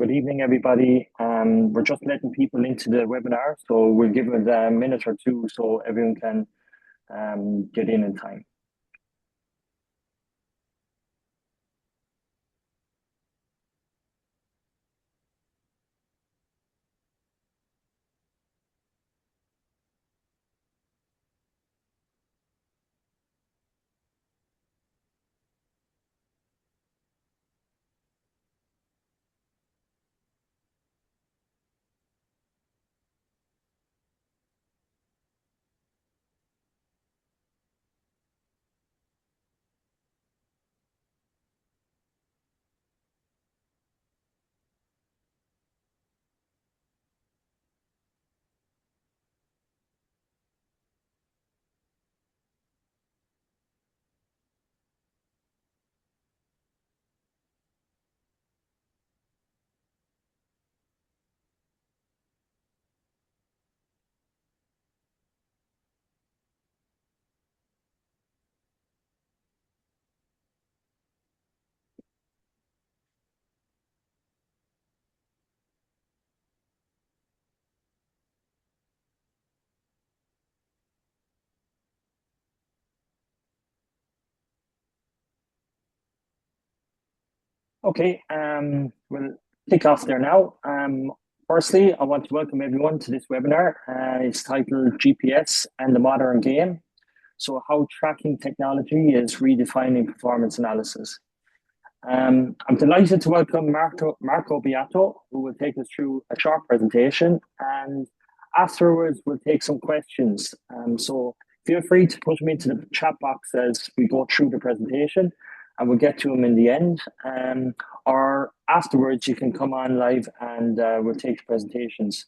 Good evening, everybody. We're just letting people into the webinar, so we'll give it a minute or two so everyone can get in time. Okay, we'll kick off there now. Firstly, I want to welcome everyone to this webinar. It's titled GPS and the Modern Game. So how tracking technology is redefining performance analysis. I'm delighted to welcome Marco Beato, who will take us through a short presentation, and afterwards we'll take some questions. So feel free to put them into the chat box as we go through the presentation, and we'll get to them in the end. Or afterwards, you can come on live and we'll take the presentations.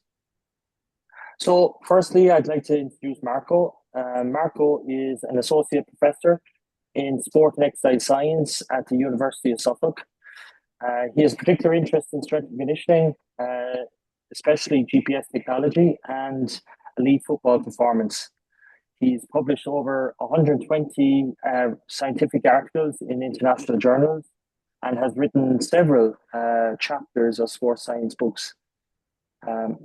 So firstly, I'd like to introduce Marco. Marco is an associate professor in sport and exercise science at the University of Suffolk. He has particular interest in strength and conditioning, especially GPS technology and elite football performance. He's published over 120 scientific articles in international journals and has written several chapters of sports science books.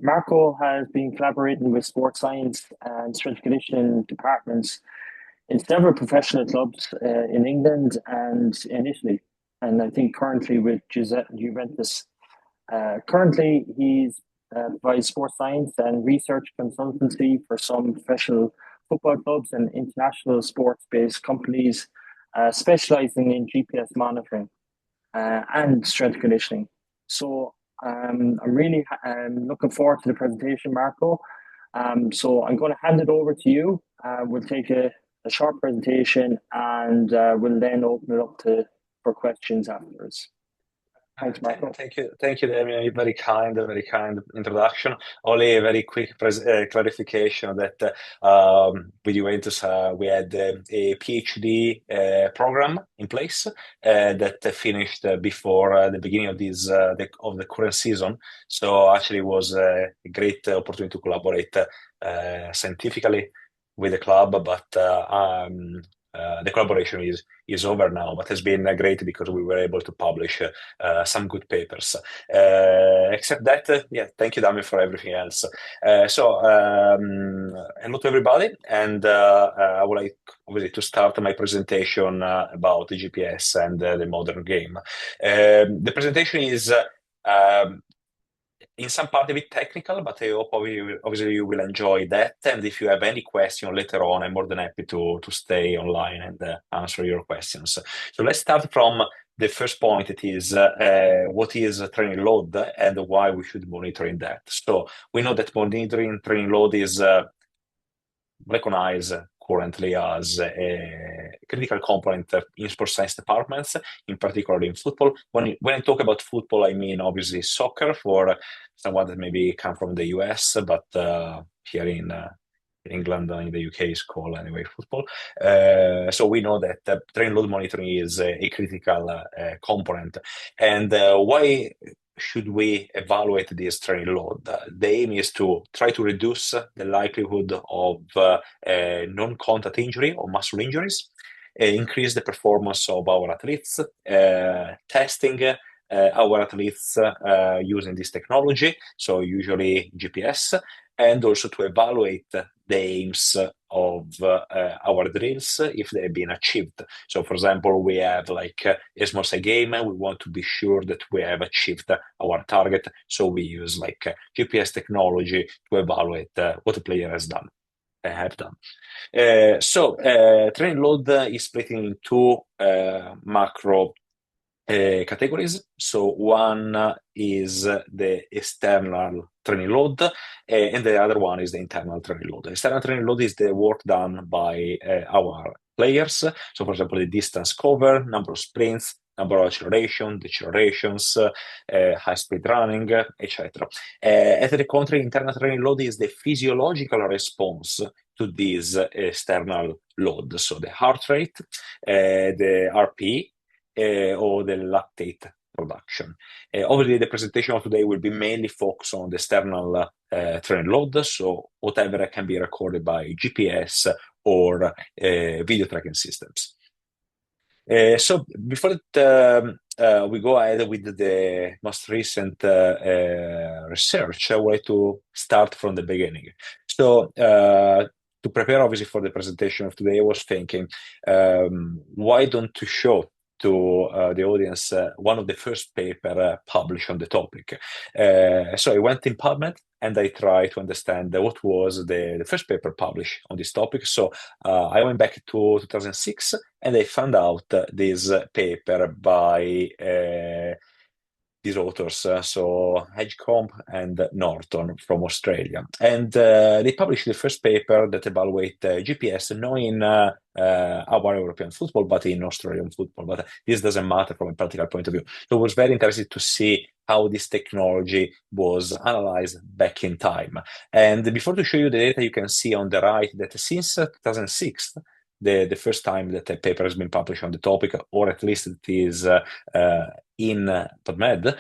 Marco has been collaborating with sports science and strength and conditioning departments in several professional clubs in England and in Italy, and I think currently with Juventus. Currently, he's provides sports science and research consultancy for some professional football clubs and international sports-based companies, specializing in GPS monitoring and strength conditioning. So I'm really looking forward to the presentation, Marco. So I'm going to hand it over to you. We'll take a short presentation and we'll then open it up for questions afterwards. Thanks, Marco. Thank you, Damien. Very kind introduction. Only a very quick clarification that with Juventus we had a PhD program in place that finished before the beginning of this of the current season. So actually, it was a great opportunity to collaborate scientifically with the club, but the collaboration is over now, but it's been great because we were able to publish some good papers. Except that, yeah, thank you, Damien, for everything else. So hello to everybody, and I would like obviously to start my presentation about the GPS and the modern game. The presentation is in some part a bit technical, but I hope obviously you will enjoy that. And if you have any question later on, I'm more than happy to stay online and answer your questions. So let's start from the first point. It is what is training load and why we should monitor that. So we know that monitoring training load is recognized currently as a critical component in sports science departments, in particular in football. When I talk about football, I mean obviously soccer for someone that maybe come from the US, but here in England and in the UK is called anyway football. So we know that training load monitoring is a critical component. And why should we evaluate this training load? The aim is to try to reduce the likelihood of non-contact injury or muscle injuries, increase the performance of our athletes, testing our athletes using this technology, so usually GPS, and also to evaluate the aims of our drills if they've been achieved. So, for example, we have like a small say game, and we want to be sure that we have achieved our target. So we use like GPS technology to evaluate what the player has done. Have done. Training load is split in two macro categories. So one is the external training load, and the other one is the internal training load. The external training load is the work done by our players. So, for example, the distance cover, number of sprints, number of acceleration, decelerations, high speed running, etc. At the contrary, internal training load is the physiological response to this external load. So the heart rate, the RP, or the lactate production. Obviously, the presentation of today will be mainly focused on the external training load, so whatever can be recorded by GPS or video tracking systems. So before we go ahead with the most recent research, I would like to start from the beginning. So to prepare, obviously, for the presentation of today, I was thinking, why don't you show to the audience one of the first paper published on the topic. So I went in PubMed and I tried to understand what was the first paper published on this topic. So I went back to 2006 and I found out this paper by these authors, so Edgecombe and Norton from Australia. And they published the first paper that evaluate GPS, not in our European football, but in Australian football. But this doesn't matter from a practical point of view. So I was very interested to see how this technology was analyzed back in time. And before to show you the data, you can see on the right that since 2006, the first time that a paper has been published on the topic, or at least it is in PubMed,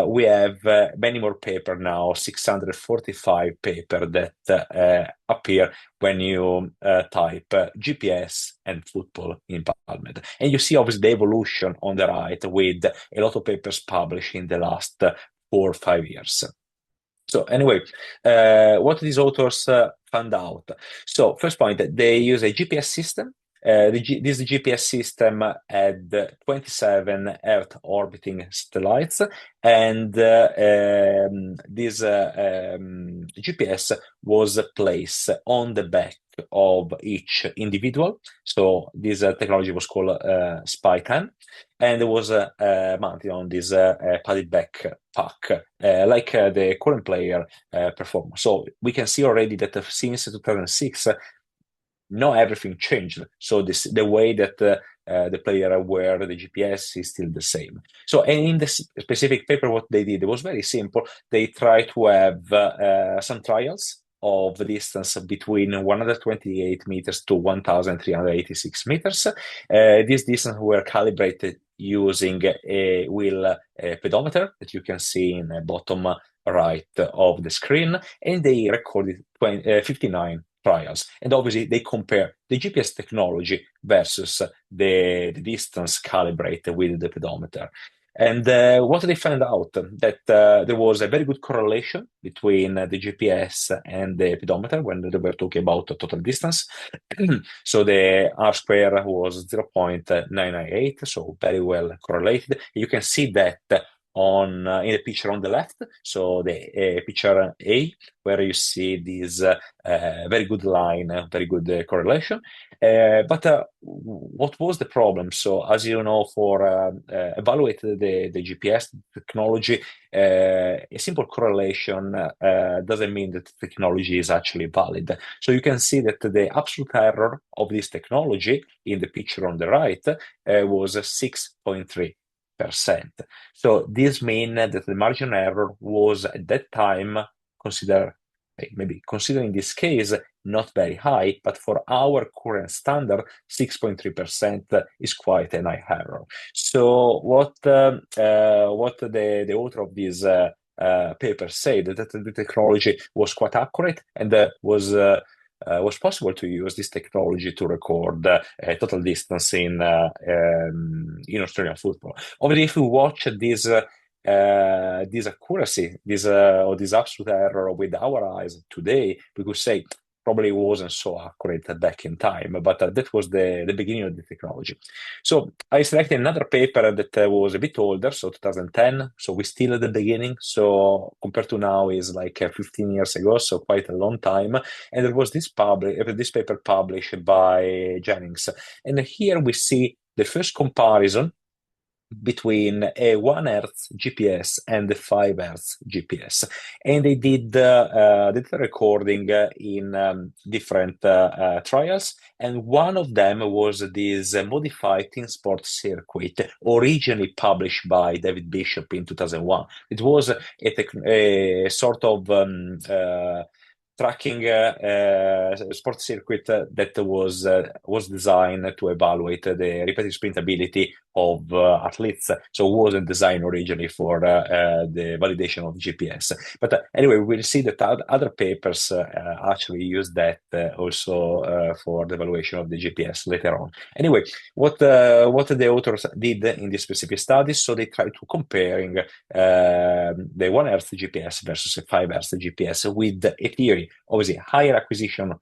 we have many more paper now, 645 paper that appear when you type GPS and football in PubMed. And you see obviously the evolution on the right with a lot of papers published in the last 4 or 5 years. So anyway, what these authors found out. So first point, they use a GPS system. This GPS system had 27 Earth orbiting satellites, and this GPS was placed on the back of each individual. So this technology was called SpyCam, and it was mounted on this padded back pack, like the current player perform. So we can see already that since 2006, not everything changed. So the way that the player wear the GPS is still the same. So in this specific paper, what they did, it was very simple. They tried to have some trials of the distance between 128 meters to 1,386 meters. These distances were calibrated using a wheel pedometer that you can see in the bottom right of the screen, and they recorded 59 trials. And obviously they compare the GPS technology versus the distance calibrated with the pedometer. And what they found out, that there was a very good correlation between the GPS and the pedometer when they were talking about the total distance. So the R square was 0.998, so very well correlated. You can see that on in the picture on the left, so the picture A, where you see this very good line, very good correlation. But what was the problem? So as you know, for evaluating the GPS technology, a simple correlation doesn't mean that the technology is actually valid. So you can see that the absolute error of this technology in the picture on the right was 6.3%. So this means that the margin error was at that time considered, maybe considering this case, not very high, but for our current standard, 6.3% is quite a high error. So what the author of this paper said, that the technology was quite accurate and was was possible to use this technology to record total distance in Australian football. Obviously, if we watch this accuracy, or this absolute error with our eyes today, we could say probably wasn't so accurate back in time, but that was the beginning of the technology. So I selected another paper that was a bit older, so 2010. So we're still at the beginning. So compared to now is like 15 years ago, so quite a long time. And there was this paper published by Jennings. And here we see the first comparison between a 1 Hz GPS and the 5 Hz GPS. And they did the recording in different trials. And one of them was this modified team sport circuit, originally published by David Bishop in 2001. It was a sort of tracking sports circuit that was designed to evaluate the repetitive sprint ability of athletes. So it wasn't designed originally for the validation of GPS. But anyway, we'll see that other papers actually use that also for the evaluation of the GPS later on. Anyway, what the authors did in this specific study, so they tried to comparing the 1 Hz GPS versus a 5 Hz GPS with a theory, obviously higher acquisition,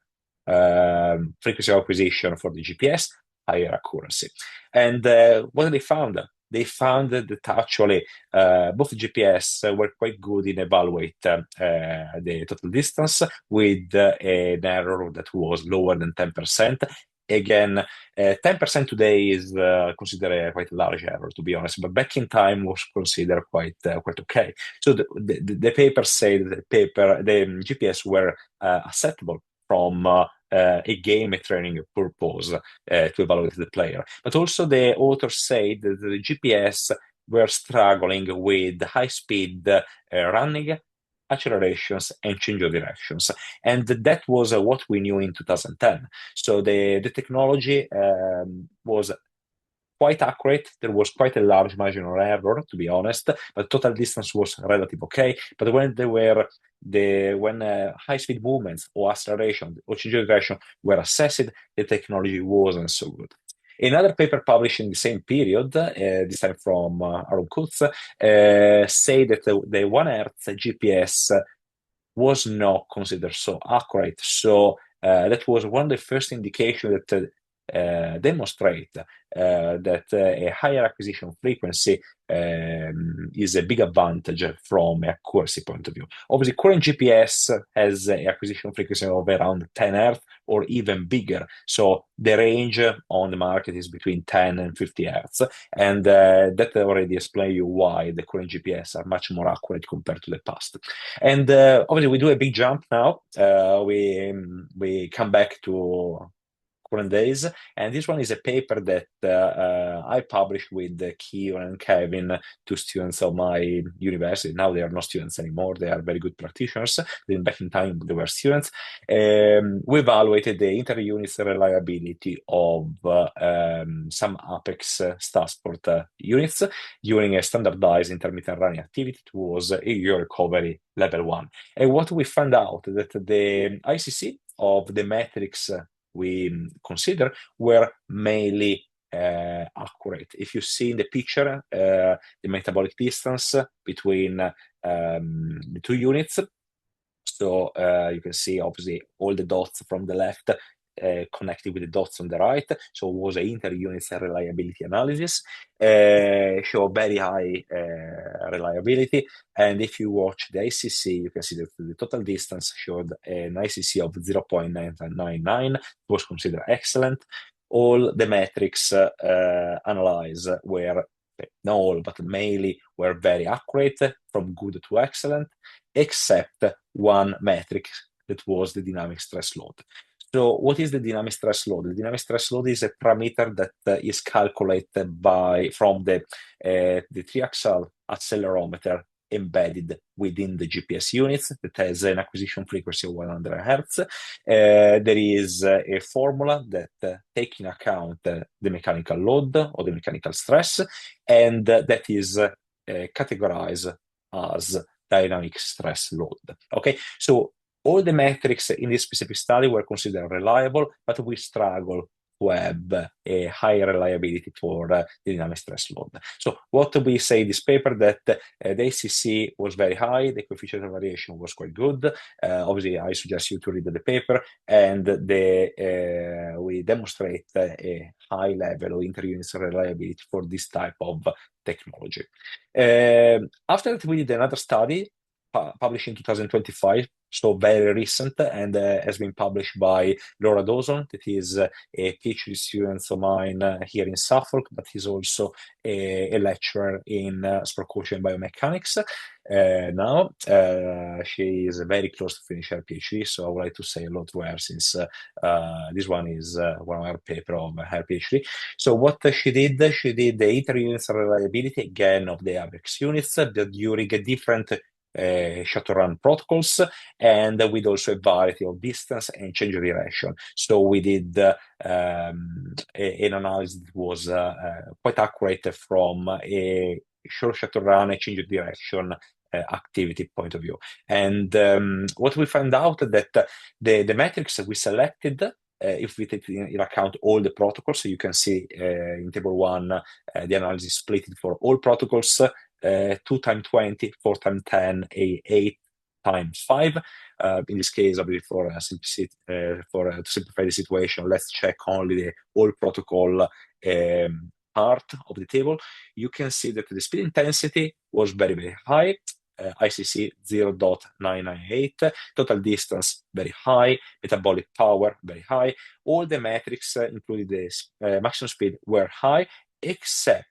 frequency of acquisition for the GPS, higher accuracy. And what they found? They found that actually both GPS were quite good in evaluate the total distance with an error that was lower than 10%. Again, 10% today is considered quite a large error, to be honest, but back in time was considered quite okay. So the paper said that the GPS were acceptable from a game training purpose to evaluate the player. But also the authors say that the GPS were struggling with high-speed running, accelerations, and change of directions. And that was what we knew in 2010. So the technology was quite accurate. There was quite a large margin of error, to be honest, but total distance was relatively okay. But when high-speed movements or acceleration or change of direction were assessed, the technology wasn't so good. Another paper published in the same period, this time from Aaron Kutz, say that the 1 Hz GPS was not considered so accurate. So that was one of the first indications that demonstrate that a higher acquisition frequency is a big advantage from an accuracy point of view. Obviously, current GPS has an acquisition frequency of around 10 Hz or even bigger. So the range on the market is between 10 and 50 Hz. And that already explains you why the current GPS are much more accurate compared to the past. And obviously, we do a big jump now. We come back to current days. And this one is a paper that I published with Kion and Kevin, two students of my university. Now they are not students anymore. They are very good practitioners. Then back in time, they were students. We evaluated the inter-unit reliability of some Apex StatSport units during a standardized intermittent running activity. It was a year recovery level 1. And what we found out that the ICC of the metrics we consider were mainly accurate. If you see in the picture the metabolic distance between the two units, so you can see obviously all the dots from the left connected with the dots on the right. So it was an inter-unit reliability analysis, show very high reliability. And if you watch the ICC, you can see that the total distance showed an ICC of 0.999, was considered excellent. All the metrics analyzed were, not all, but mainly were very accurate, from good to excellent, except one metric that was the dynamic stress load. So what is the dynamic stress load? The dynamic stress load is a parameter that is calculated from the triaxial accelerometer embedded within the GPS units that has an acquisition frequency of 100 Hz. There is a formula that takes into account the mechanical load or the mechanical stress, and that is categorized as dynamic stress load. Okay, so All the metrics in this specific study were considered reliable, but we struggle to have a high reliability for the dynamic stress load. So what we say in this paper that the ACC was very high, the coefficient of variation was quite good. Obviously, I suggest you to read the paper, and we demonstrate a high level of inter-unit reliability for this type of technology. After that, we did another study published in 2025, so very recent, and has been published by Laura Dawson, that is a PhD student of mine here in Suffolk, but he's also a lecturer in sport coaching and biomechanics. Now she is very close to finish her PhD, so I would like to say hello to her, since this one is one of her paper of her PhD. So what she did the inter-unit reliability again of the ABEX units during different shuttle run protocols, and with also a variety of distance and change of direction. So we did an analysis that was quite accurate from a short shuttle run, a change of direction activity point of view. And what we found out that the metrics that we selected, if we take in account all the protocols, so you can see in table 1 the analysis split for all protocols, 2 times 20, 4 times 10, 8 times 5. In this case, obviously, to simplify the situation, let's check only the all protocol part of the table. You can see that the speed intensity was very, very high. ICC 0.998, total distance very high, metabolic power very high. All the metrics, including the maximum speed, were high, except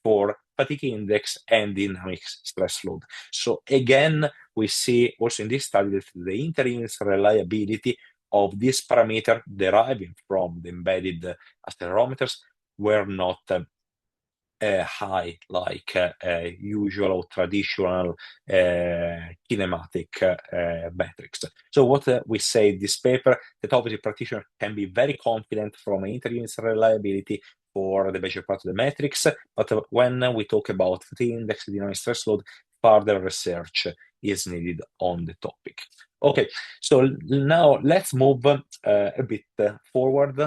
for fatigue index and dynamic stress load. So again, we see also in this study that the inter-unit reliability of this parameter deriving from the embedded accelerometers were not high like usual or traditional kinematic metrics. So what we say in this paper, that obviously practitioner can be very confident from inter-unit reliability for the major part of the metrics, but when we talk about fatigue index, dynamic stress load, further research is needed on the topic. Okay, so now let's move a bit forward.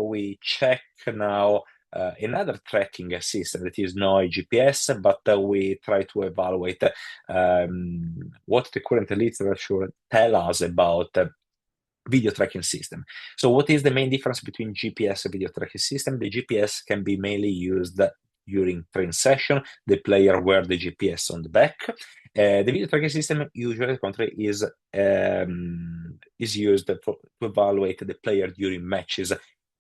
We check now another tracking system that is not a GPS, but we try to evaluate what the current literature tell us about video tracking system. So what is the main difference between GPS and video tracking system? The GPS can be mainly used during train session. The player wear the GPS on the back. The video tracking system usually, the contrary, is used to evaluate the player during matches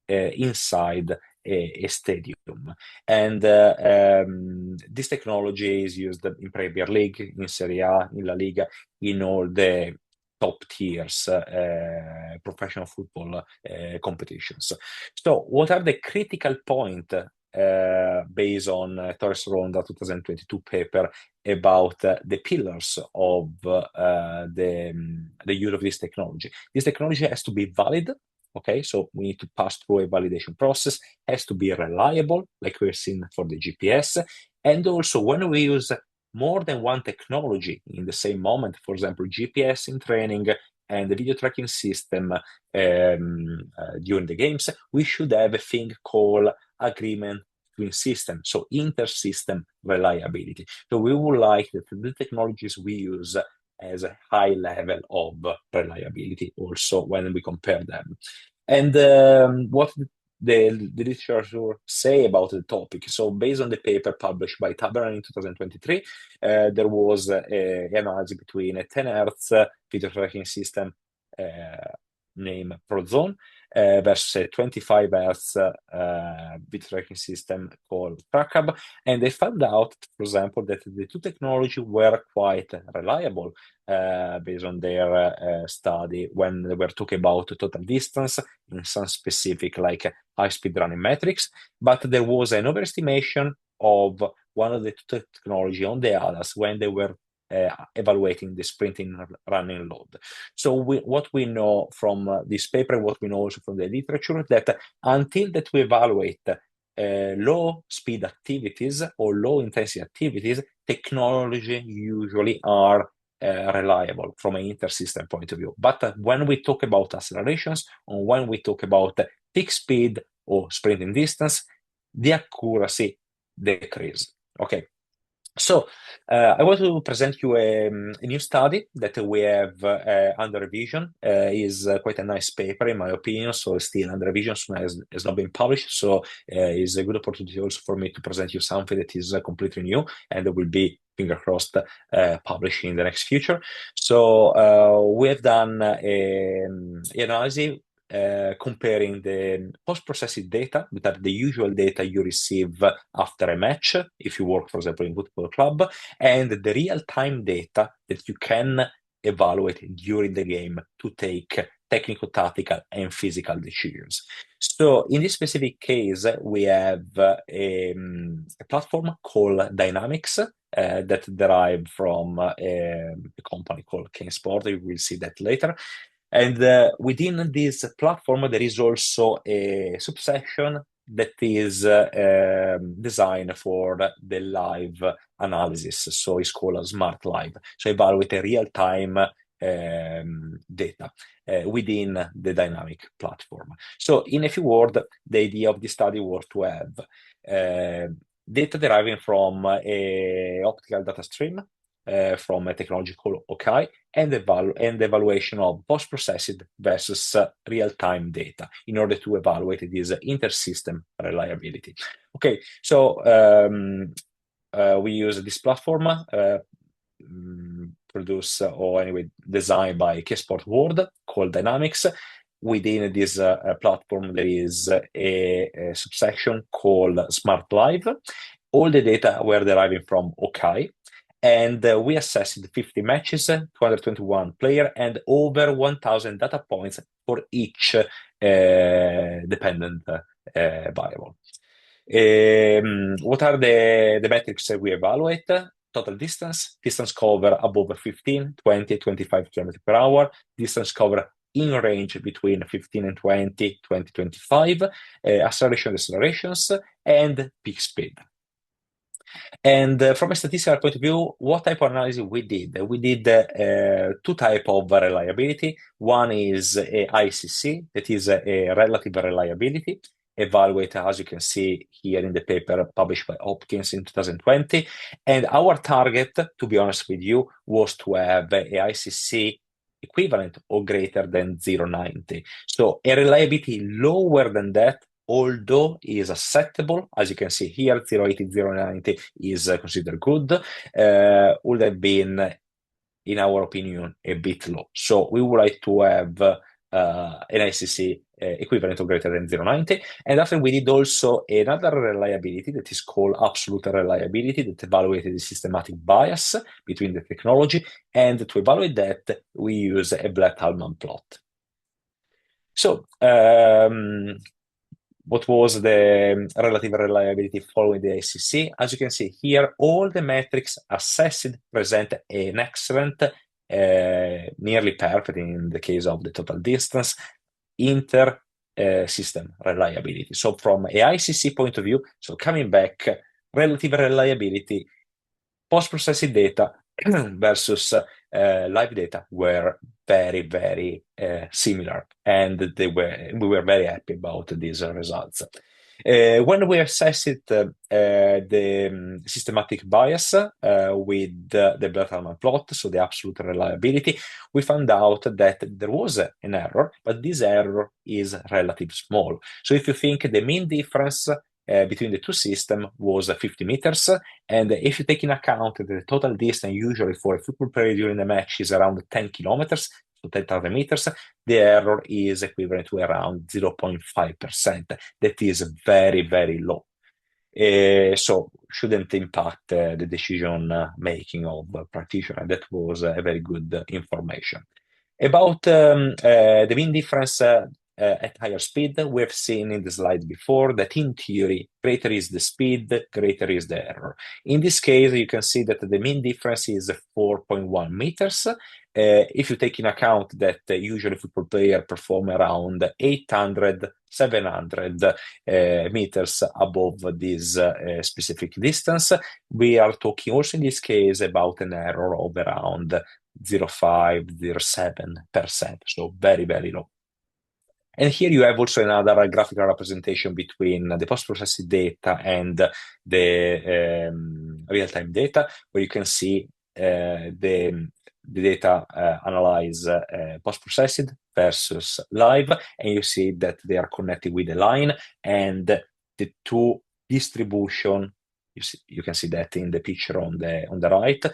inside a stadium. And this technology is used in Premier League, in Serie A, in La Liga, in all the top tiers professional football competitions. So what are the critical points based on Torres Ronda 2022 paper about the pillars of the use of this technology? This technology has to be valid. Okay, so we need to pass through a validation process, has to be reliable, like we've seen for the GPS. And also when we use more than one technology in the same moment, for example, GPS in training and the video tracking system during the games, we should have a thing called agreement between systems, so inter-system reliability. So we would like that the technologies we use as a high level of reliability also when we compare them. And what the literature say about the topic. So based on the paper published by Taberner in 2023, there was an analysis between a 10 Hertz video tracking system named Prozone versus a 25 Hertz video tracking system called TrackHub. And they found out, for example, that the two technologies were quite reliable based on their study when they were talking about total distance in some specific like high-speed running metrics, but there was an overestimation of one of the two technology on the others when they were evaluating the sprinting running load. So what we know from this paper, what we know also from the literature, that until that we evaluate low speed activities or low intensity activities, technology usually are reliable from an inter-system point of view. But when we talk about accelerations, or when we talk about peak speed or sprinting distance, the accuracy decrease. Okay. So I want to present you a new study that we have under revision. Is quite a nice paper, in my opinion, so still under revision, so has not been published. So it's a good opportunity also for me to present you something that is completely new and that will be, finger crossed, published in the next future. So we have done an analysis comparing the post-processed data, that are the usual data you receive after a match, if you work, for example, in football club, and the real-time data that you can evaluate during the game to take technical, tactical, and physical decisions. So in this specific case, we have a platform called Dynamics that derived from a company called Kane Sport. You will see that later. And within this platform, there is also a subsection that is designed for the live analysis. So it's called a Smart Live. So evaluate a real-time data within the dynamic platform. So in a few words, the idea of this study was to have data deriving from a optical data stream from a technology called OK, and evaluation of post-processed versus real-time data in order to evaluate this inter-system reliability. Okay, so we use this platform produced or anyway designed by K-Sport World called Dynamics. Within this platform, there is a subsection called Smart Live. All the data were deriving from OK. And we assessed 50 matches, 221 players, and over 1,000 data points for each dependent variable. What are the metrics that we evaluate? Total distance cover above 15, 20, 25 km per hour, distance cover in range between 15 and 20, 20, 25, acceleration, decelerations, and peak speed. And from a statistical point of view, what type of analysis we did? We did two types of reliability. One is a ICC, that is a relative reliability, evaluated, as you can see here in the paper published by Hopkins in 2020. And our target, to be honest with you, was to have a ICC equivalent or greater than 0.90. So a reliability lower than that, although is acceptable, as you can see here, 0.80, 0.90 is considered good, would have been, in our opinion, a bit low. So we would like to have an ICC equivalent or greater than 0.90. And after we did also another reliability that is called absolute reliability, that evaluated the systematic bias between the technology. And to evaluate that, we use a Blatt-Hellman plot. So, what was the relative reliability following the ICC? As you can see here, all the metrics assessed present an excellent, nearly perfect in the case of the total distance, inter-system reliability. So from a ICC point of view, so coming back, relative reliability, post-processing data versus live data were very, very similar, and we were very happy about these results. When we assessed the systematic bias with the Blatt-Hellman plot, so the absolute reliability, we found out that there was an error, but this error is relatively small. So if you think the mean difference between the two systems was 50 meters, and if you take in account that the total distance usually for a football player during the match is around 10 kilometers, so 10,000 meters, the error is equivalent to around 0.5%. That is very, very low. So shouldn't impact the decision making of practitioner. That was a very good information. About the mean difference at higher speed, we have seen in the slide before that in theory, greater is the speed, greater is the error. In this case, you can see that the mean difference is 4.1 meters. If you take in account that usually football players perform around 800, 700 meters above this specific distance, we are talking also in this case about an error of around 0.5, 0.7%, so very, very low. And here you have also another graphical representation between the post-processed data and the real-time data, where you can see the data analyzed post-processed versus live, and you see that they are connected with a line, and the two distribution, you can see that in the picture on the right,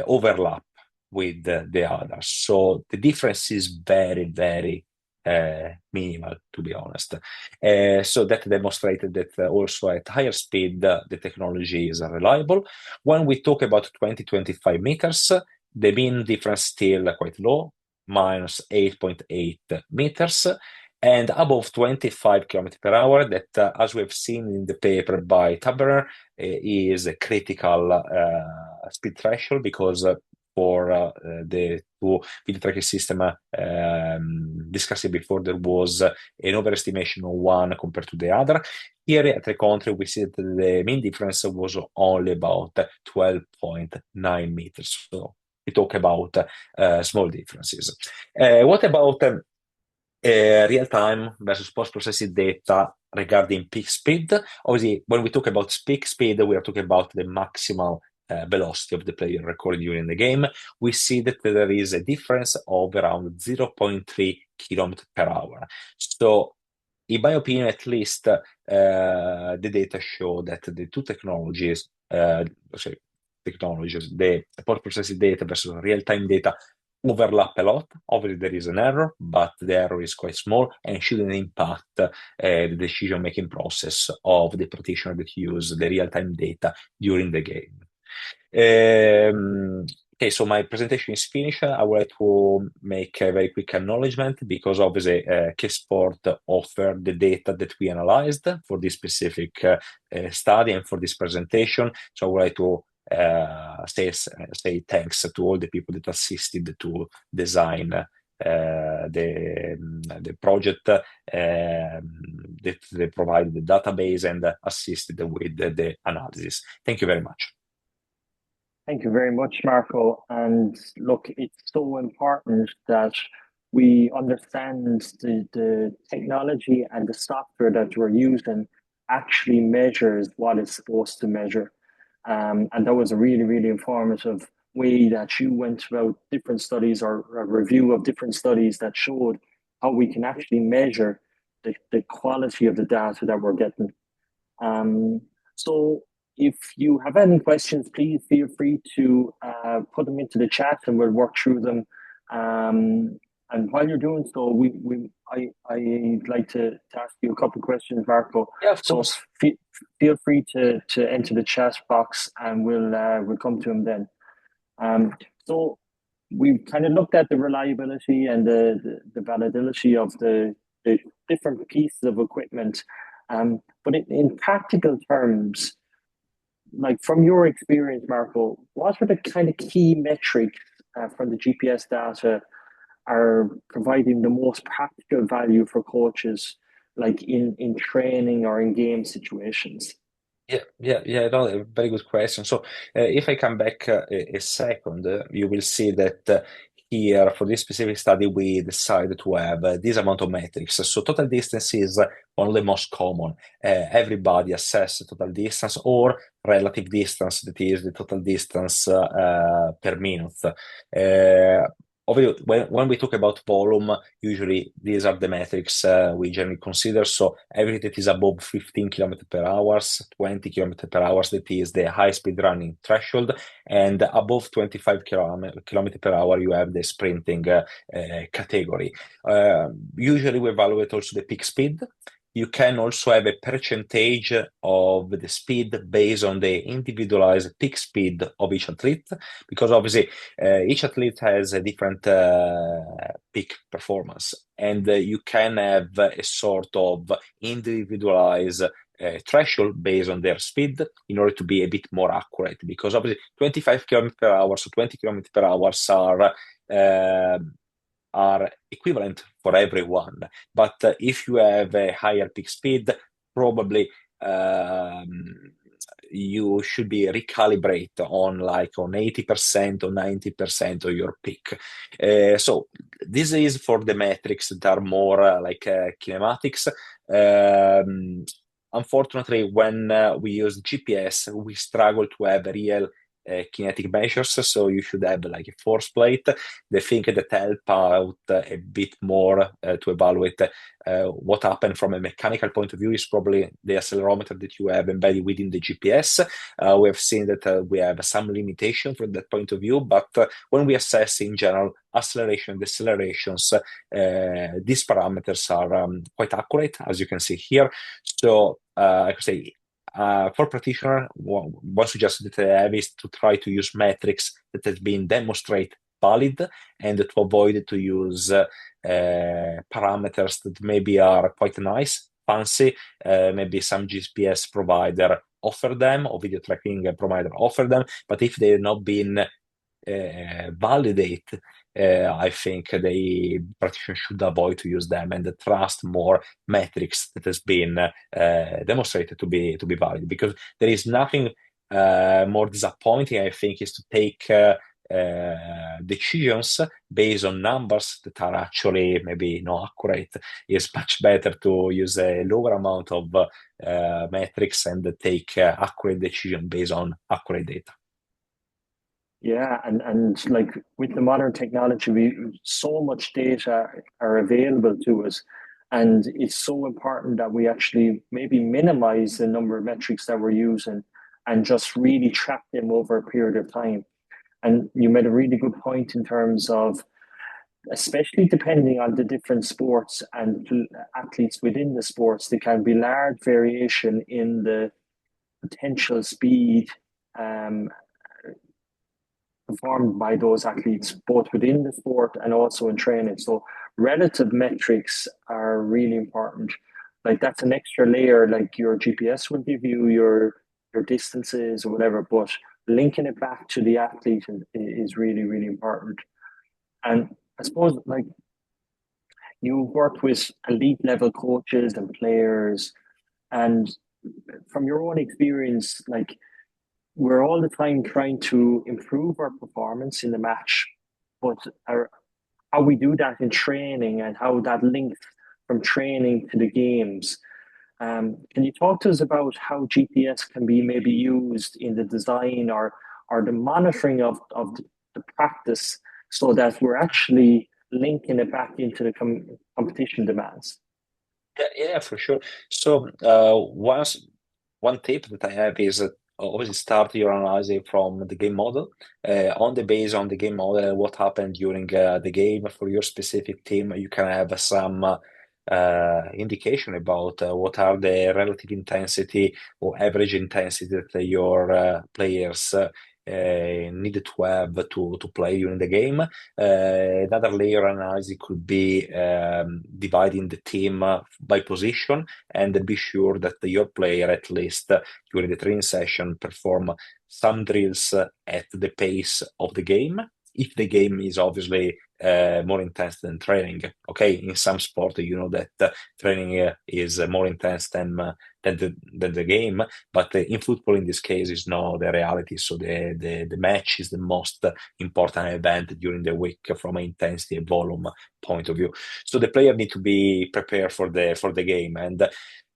overlap with the others. So the difference is very, very minimal, to be honest. So that demonstrated that also at higher speed, the technology is reliable. When we talk about 20-25 meters, the mean difference still quite low, minus 8.8 meters. And above 25 km per hour, that as we have seen in the paper by Taberner, is a critical speed threshold, because for the two video tracking system discussed before, there was an overestimation of one compared to the other. Here at the contrary, we see that the mean difference was only about 12.9 meters. So we talk about small differences. What about real-time versus post-processed data regarding peak speed? Obviously, when we talk about peak speed, we are talking about the maximal velocity of the player recorded during the game. We see that there is a difference of around 0.3 km per hour. So, in my opinion, at least, the data show that the two technologies, the post-processed data versus real-time data, overlap a lot. Obviously, there is an error, but the error is quite small and shouldn't impact the decision-making process of the practitioner that use the real-time data during the game. Okay, so my presentation is finished. I would like to make a very quick acknowledgement, because obviously K-Sport offered the data that we analyzed for this specific study and for this presentation. So I would like to say thanks to all the people that assisted to design the project, that they provided the database and assisted with the analysis. Thank you very much. Thank you very much, Marco. And look, it's so important that we understand the technology and the software that we're using actually measures what it's supposed to measure. And that was a really, really informative way that you went about different studies, or a review of different studies that showed how we can actually measure the quality of the data that we're getting. So if you have any questions, please feel free to put them into the chat, and we'll work through them. And while you're doing so, I'd like to ask you a couple of questions, Marco. Yeah, of course. So feel free to enter the chat box, and we'll come to them then. So we've kind of looked at the reliability and the validity of the different pieces of equipment. But in practical terms, like from your experience, Marco, what are the kind of key metrics from the GPS data are providing the most practical value for coaches, like in training or in game situations? Yeah. No, very good question. So, if I come back a second, you will see that here for this specific study, we decided to have this amount of metrics. So, total distance is one of the most common. Everybody assess total distance or relative distance, that is the total distance per minute. Obviously, when we talk about volume, usually these are the metrics we generally consider. So everything that is above 15 km per hour, 20 km per hour, that is the high speed running threshold. And above 25 km per hour, you have the sprinting category. Usually we evaluate also the peak speed. You can also have a percentage of the speed based on the individualized peak speed of each athlete, because obviously each athlete has a different peak performance, and you can have a sort of individualized threshold based on their speed in order to be a bit more accurate, because obviously 25 km per hour, so 20 km per hour are equivalent for everyone. But if you have a higher peak speed, probably you should be recalibrate on like on 80% or 90% of your peak. So this is for the metrics that are more kinematics. Um, Unfortunately, when we use GPS, we struggle to have real kinetic measures. So you should have like a force plate. The thing that help out a bit more to evaluate what happened from a mechanical point of view is probably the accelerometer that you have embedded within the GPS. We have seen that we have some limitation from that point of view, but when we assess in general acceleration and decelerations, these parameters are quite accurate, as you can see here. So I could say for practitioner, one suggestion that I have is to try to use metrics that has been demonstrated valid and to avoid to use parameters that maybe are quite nice, fancy, maybe some GPS provider offer them or video tracking provider offer them, but if they've not been validate, I think the practitioner should avoid to use them and trust more metrics that has been demonstrated to be valid, because there is nothing more disappointing, I think, is to take decisions based on numbers that are actually maybe not accurate. It's much better to use a lower amount of metrics and take accurate decision based on accurate data. Yeah, and like with the modern technology, we so much data are available to us, and it's so important that we actually maybe minimize the number of metrics that we're using and just really track them over a period of time. And you made a really good point in terms of, especially depending on the different sports and athletes within the sports, there can be large variation in the potential speed um, performed by those athletes, both within the sport and also in training. So relative metrics are really important. Like that's an extra layer, like your GPS will give you your distances or whatever, but linking it back to the athlete is really, really important. And I suppose like you've worked with elite level coaches and players, and from your own experience, like we're all the time trying to improve our performance in the match, but how we do that in training and how that links from training to the games. Can you talk to us about how GPS can be maybe used in the design or the monitoring of the practice so that we're actually linking it back into the competition demands? Yeah, for sure. So, one tip that I have is always start your analysis from the game model. On the base on the game model, what happened during the game for your specific team, you can have some indication about what are the relative intensity or average intensity that your players needed to have to play during the game. Another layer analysis could be dividing the team by position and be sure that your player, at least during the training session, perform some drills at the pace of the game. If the game is obviously more intense than training. Okay, in some sport, you know that training is more intense than the game, but in football, in this case, is not the reality. So the match is the most important event during the week from an intensity and volume point of view. So the player need to be prepared for the game, and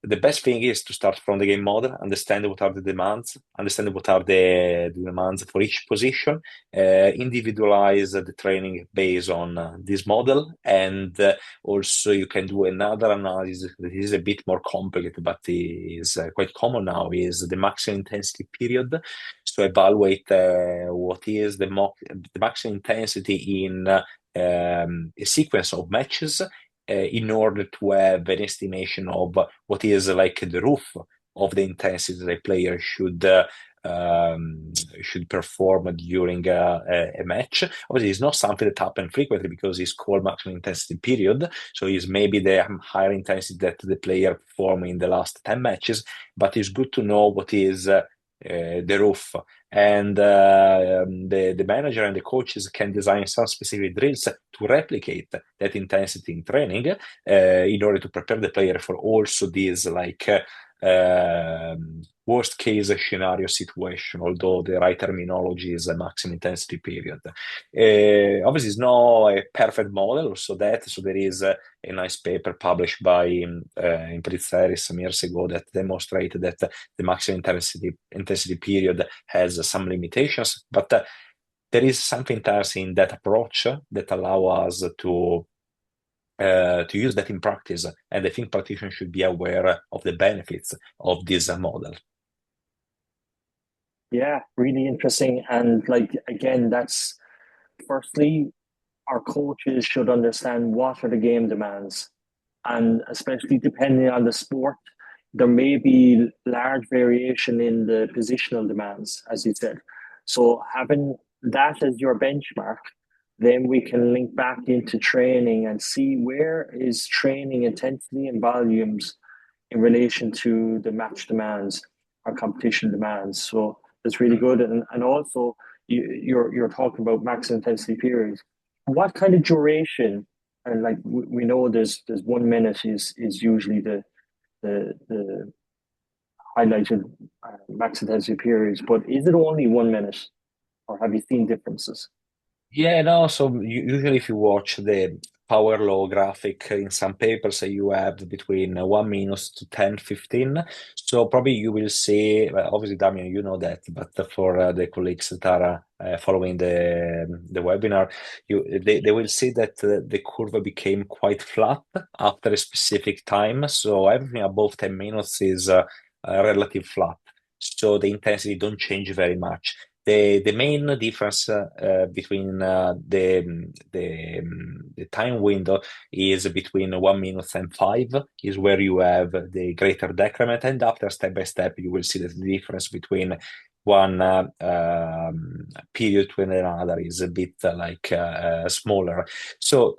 the best thing is to start from the game model, understand what are the demands, understand what are the demands for each position, individualize the training based on this model, and also you can do another analysis that is a bit more complicated, but is quite common now, is the maximum intensity period. So evaluate what is the maximum intensity in a sequence of matches in order to have an estimation of what is like the roof of the intensity the player should perform during a match. Obviously, it's not something that happens frequently because it's called maximum intensity period. So it's maybe the higher intensity that the player performed in the last 10 matches, but it's good to know what is the roof. And the manager and the coaches can design some specific drills to replicate that intensity in training in order to prepare the player for also these like worst case scenario situation, although the right terminology is a maximum intensity period. Obviously, it's not a perfect model, so there is a nice paper published by in Pritzeri some years ago that demonstrated that the maximum intensity period has some limitations, but there is something interesting in that approach that allow us to use that in practice, and I think practitioners should be aware of the benefits of this model. Yeah, really interesting. And like again, that's firstly, our coaches should understand what are the game demands. And especially depending on the sport, there may be large variation in the positional demands, as you said. So having that as your benchmark, then we can link back into training and see where is training intensity and volumes in relation to the match demands or competition demands. So that's really good. And also you're talking about max intensity periods. What kind of duration? And like we know there's 1 minute is usually the highlighted max intensity periods, but is it only 1 minute, or have you seen differences? Yeah, no, so usually if you watch the power law graphic in some papers, you have between 1 minute to 10, 15. So probably you will see, well, obviously, Damien, you know that, but for the colleagues that are following the webinar, they will see that the curve became quite flat after a specific time. So everything above 10 minutes is relative flat. So the intensity don't change very much. The main difference between the time window is between 1 minute and 5 is where you have the greater decrement, and after step by step you will see that the difference between one period to another is a bit smaller. So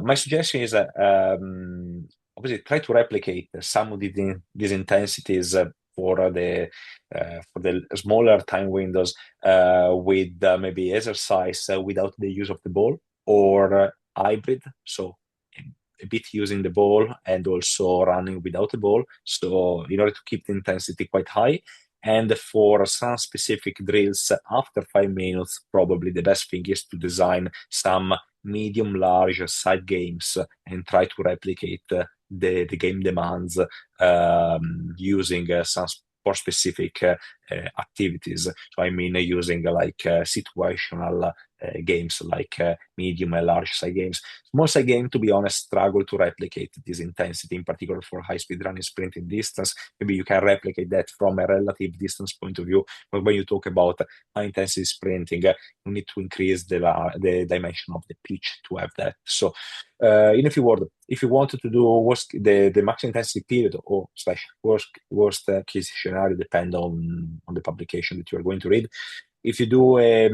my suggestion is obviously try to replicate some of these intensities for the smaller time windows with maybe exercise without the use of the ball, or hybrid, so a bit using the ball and also running without the ball, so in order to keep the intensity quite high. And for some specific drills after 5 minutes, probably the best thing is to design some medium large side games and try to replicate the game demands using some for specific activities. So I mean, using situational games like medium and large side games. Small side game, to be honest, struggle to replicate this intensity, in particular for high speed running, sprinting distance. Maybe you can replicate that from a relative distance point of view, but when you talk about high intensity sprinting, you need to increase the dimension of the pitch to have that. So in a few words, if you wanted to do the max intensity period or slash worst case scenario, depend on the publication that you are going to read. If you do a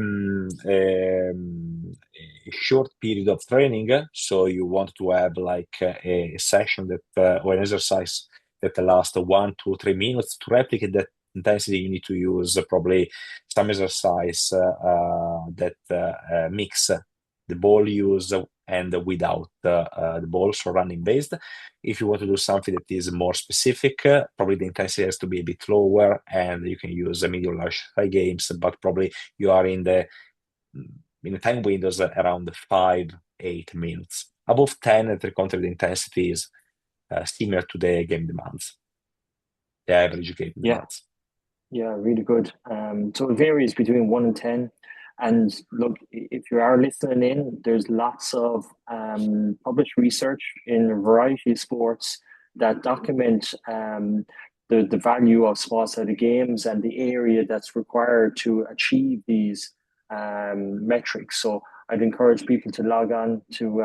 short period of training, so you want to have like a session that or an exercise that lasts 1, 2, 3 minutes, to replicate that intensity, you need to use probably some exercise that mix the ball use and without the ball, so running based. If you want to do something that is more specific, probably the intensity has to be a bit lower, and you can use medium large high games, but probably you are in the time windows around 5, 8 minutes. Above 10, the contrary, the intensity is similar to the game demands, the average game Yeah, demands. yeah, really good. So it varies between 1 and 10. And look, if you are listening in, there's lots of published research in a variety of sports that document the value of small sided games and the area that's required to achieve these metrics. So I'd encourage people to log on to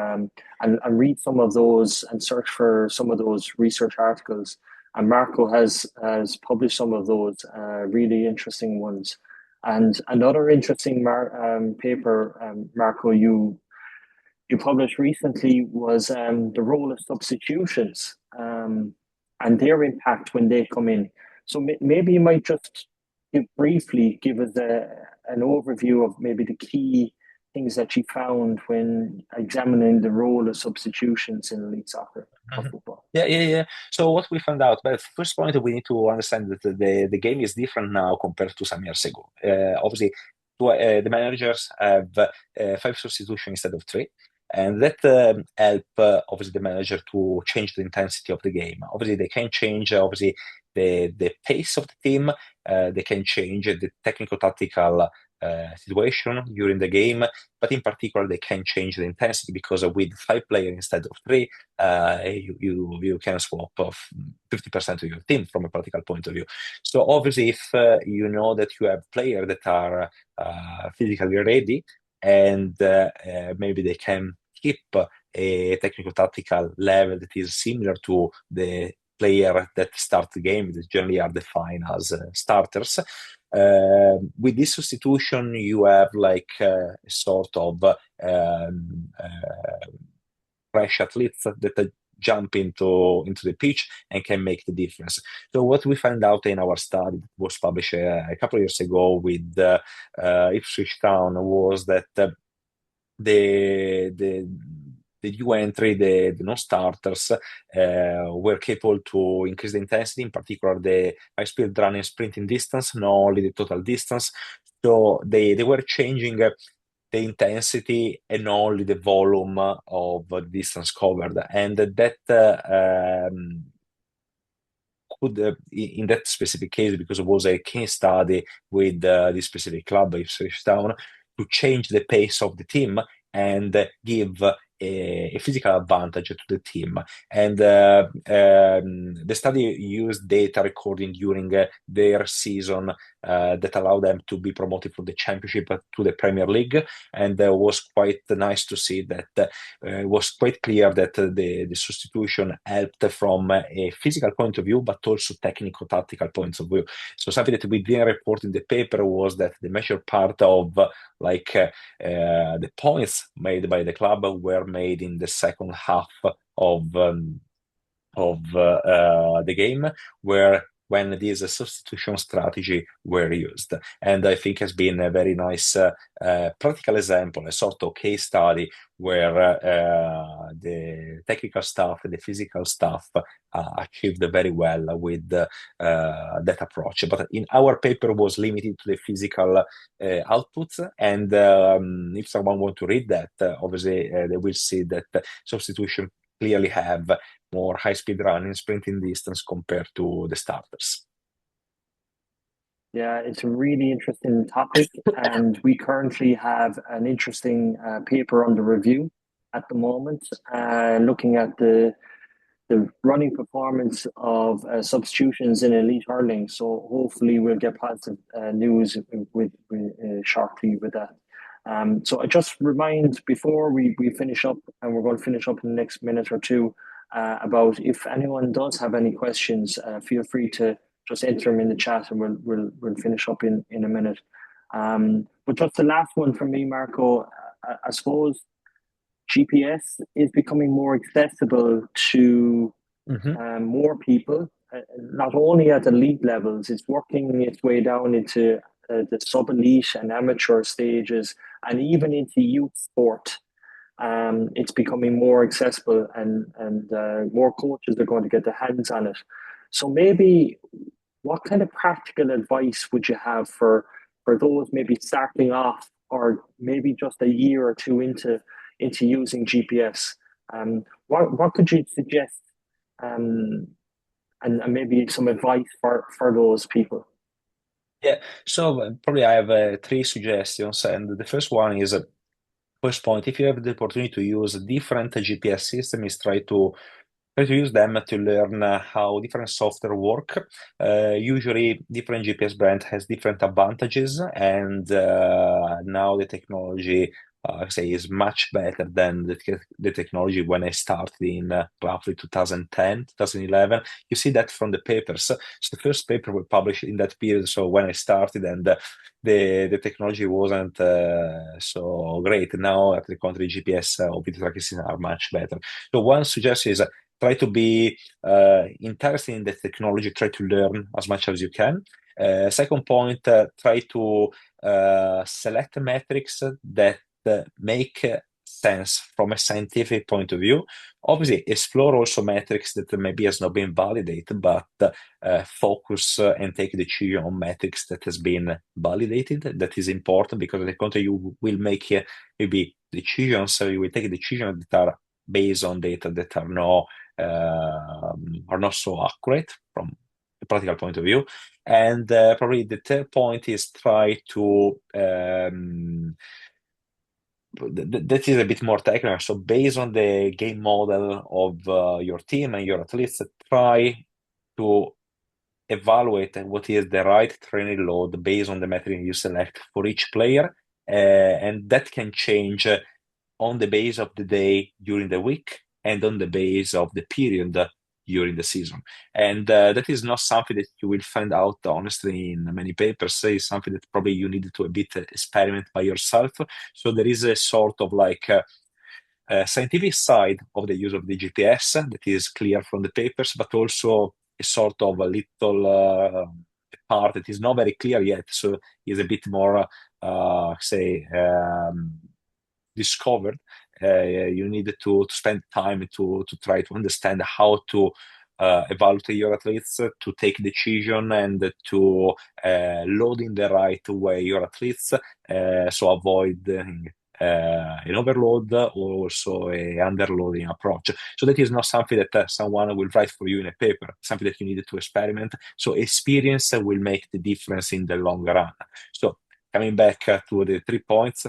and read some of those and search for some of those research articles. And Marco has published some of those really interesting ones. And another interesting paper, Marco, you published recently was the role of substitutions and their impact when they come in. So maybe you might just briefly give us an overview of maybe the key things that you found when examining the role of substitutions in elite soccer. of Mhm. football. Yeah, yeah, yeah. So what we found out, but first point we need to understand that the game is different now compared to some years ago. Obviously, the managers have five substitutions instead of three, and that help obviously the manager to change the intensity of the game. Obviously, they can change obviously the pace of the team. They can change the technical tactical situation during the game, but in particular, they can change the intensity because with five players instead of three you can swap off 50% of your team from a practical point of view. So obviously, if you know that you have players that are physically ready and maybe they can keep a technical tactical level that is similar to the player that start the game, that generally are defined as starters. With this substitution, you have like a sort of fresh athletes that jump into the pitch and can make the difference. So what we found out in our study that was published a couple of years ago with Ipswich Town was that the the the new entry, the non-starters, were capable to increase the intensity, in particular the high-speed running sprinting distance, not only the total distance. So they were changing the intensity and only the volume of distance covered. And that could, in that specific case, because it was a case study with this specific club, Ipswich Town, to change the pace of the team and give a physical advantage to the team. And the study used data recording during their season that allowed them to be promoted from the championship to the Premier League. And was quite nice to see that it was quite clear that the substitution helped from a physical point of view, but also technical tactical points of view. So something that we didn't report in the paper was that the major part of the points made by the club were made in the second half of the game, where when this substitution strategy were used. And I think has been a very nice practical example, a sort of case study where the technical staff and the physical staff achieved very well with that approach. But in our paper was limited to the physical outputs, and if someone want to read that, obviously they will see that substitution clearly have more high-speed running, sprinting distance compared to the starters. Yeah, it's a really interesting topic, and we currently have an interesting paper under review at the moment, looking at the running performance of substitutions in elite hurling. So hopefully we'll get positive news shortly with that. So I just remind before we finish up, and we're going to finish up in the next minute or two, about if anyone does have any questions, feel free to just enter them in the chat, and we'll finish up in a minute. But just the last one from me, Marco. I suppose GPS is becoming more accessible to more people, not only at elite levels. It's working its way down into the sub-elite and amateur stages, and even into youth sport. It's becoming more accessible, and more coaches are going to get their hands on it. So maybe, what kind of practical advice would you have for those maybe starting off, or maybe just a year or two into using GPS? What could you suggest, and maybe some advice for those people? Yeah, so probably I have three suggestions, and the first one is first point, if you have the opportunity to use different GPS systems, try to use them to learn how different software work. Usually, different GPS brand has different advantages, and now the technology, say, is much better than the technology when I started in roughly 2010, 2011. You see that from the papers. So the first paper was published in that period. So when I started, and the technology wasn't so great. Now, at the contrary, GPS or video tracking systems are much better. So one suggestion is try to be interested in the technology, try to learn as much as you can. Second point, try to select metrics that make sense from a scientific point of view. Obviously, explore also metrics that maybe has not been validated, but focus and take decision on metrics that has been validated. That is important because at the contrary, you will make maybe decisions. So you will take decisions that are based on data that are not so accurate from a practical point of view. And probably the third point is try to that is a bit more technical. So based on the game model of your team and your athletes, try to evaluate what is the right training load based on the metric you select for each player. And that can change on the base of the day during the week and on the base of the period during the season. And that is not something that you will find out, honestly, in many papers. It's something that probably you need to a bit experiment by yourself. So there is a sort of like scientific side of the use of the GPS that is clear from the papers, but also a sort of a little part that is not very clear yet. So is a bit more, say, discovered. You need to spend time to try to understand how to evaluate your athletes, to take decision, and to load in the right way your athletes, so avoid an overload or also a underloading approach. So that is not something that someone will write for you in a paper, something that you need to experiment. So experience will make the difference in the long run. So coming back to the 3 points,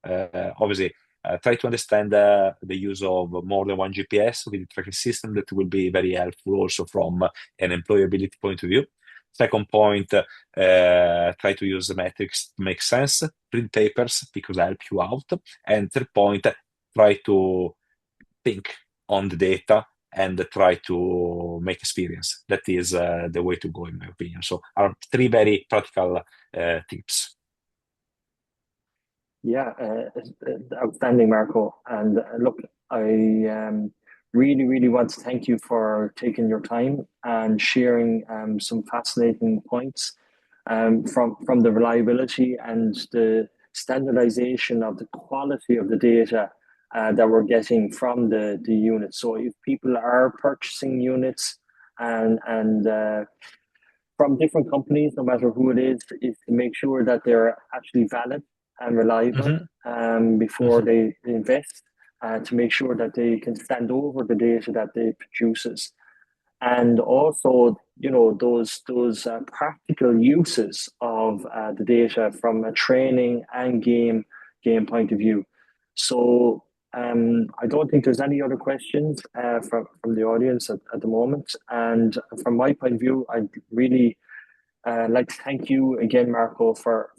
obviously, try to understand the use of more than one GPS with the tracking system. That will be very helpful also from an employability point of view. Second point, try to use the metrics to make sense. Print papers because I help you out. And third point, try to think on the data and try to make experience. That is the way to go, in my opinion. So are 3 very practical tips. Yeah, outstanding, Marco. And look, I really want to thank you for taking your time and sharing some fascinating points from the reliability and the standardization of the quality of the data that we're getting from the units. So if people are purchasing units and from different companies, no matter who it is to make sure that they're actually valid and reliable before they invest, to make sure that they can stand over the data that they produces. And also, those practical uses of the data from a training and game point of view. So I don't think there's any other questions from the audience at the moment. And from my point of view, I'd really like to thank you again, Marco, for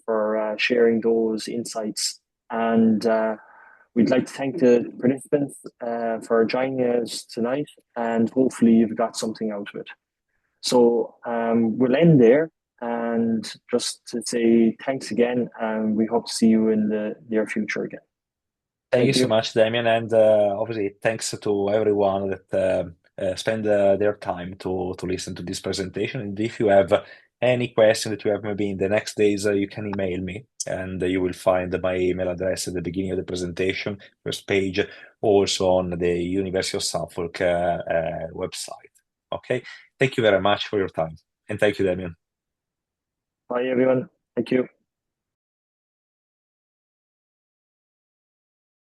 sharing those insights. And we'd like to thank the participants for joining us tonight, and hopefully you've got something out of it. So we'll end there, and just to say thanks again, and we hope to see you in the near future again. Thank you Thank so you. much, Damien, and obviously thanks to everyone that spend their time to listen to this presentation. And if you have any question that you have maybe in the next days, you can email me, and you will find my email address at the beginning of the presentation, first page, also on the University of Suffolk website. Okay, thank you very much for your time, and thank you, Damien. Bye, everyone. Thank you.